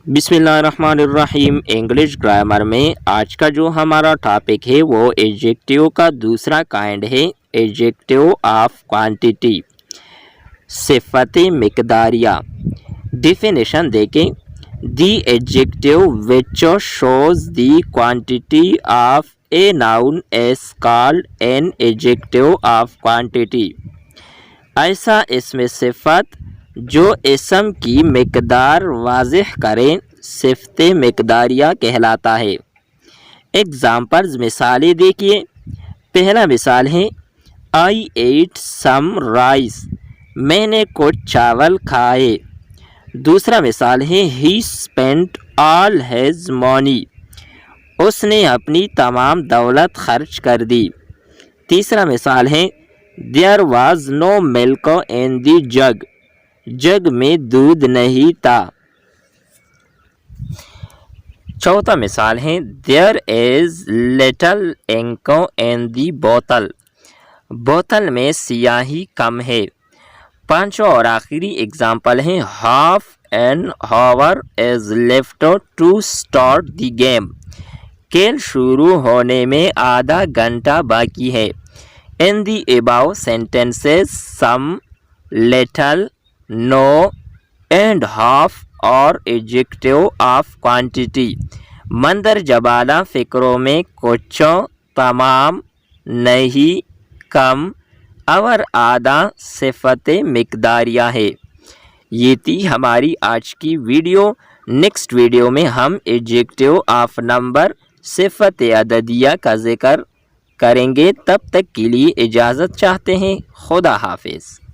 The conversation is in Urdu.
بسم اللہ الرحمن الرحیم۔ انگلش گرامر میں آج کا جو ہمارا ٹاپک ہے وہ ایڈجیکٹیو کا دوسرا کائنڈ ہے، ایڈجیکٹیو آف کوانٹٹی، صفت مقداریہ۔ ڈیفینیشن دیکھیں، the adjective which shows the quantity of a noun is called an adjective of quantity. ایسا اسم صفت جو اسم کی مقدار واضح کریں صفت مقداریہ کہلاتا ہے۔ ایگزامپلز مثالیں دیکھیے۔ پہلا مثال ہے آئی ایٹ سم رائس، میں نے کچھ چاول کھائے۔ دوسرا مثال ہے ہی اسپینٹ آل ہیز منی، اس نے اپنی تمام دولت خرچ کر دی۔ تیسرا مثال ہے دیر واز نو ملک ان دی جگ، جگ میں دودھ نہیں تھا۔ چوتھا مثال ہے دیر از لٹل انک ان دی بوتل، بوتل میں سیاہی کم ہے۔ پانچواں اور آخری اگزامپل ہے half an hour is left to start the game, کھیل شروع ہونے میں آدھا گھنٹہ باقی ہے۔ In the above sentences some, little, no and half اور ایڈجیکٹیو آف کوانٹٹی مندرجہ بالا فقروں میں کچھ، تمام، نہیں، کم اور آدھا صفت مقداریہ ہے۔ یہ تھی ہماری آج کی ویڈیو۔ نیکسٹ ویڈیو میں ہم ایڈجیکٹیو آف نمبر، صفت عددیہ کا ذکر کریں گے۔ تب تک کے لیے اجازت چاہتے ہیں۔ خدا حافظ۔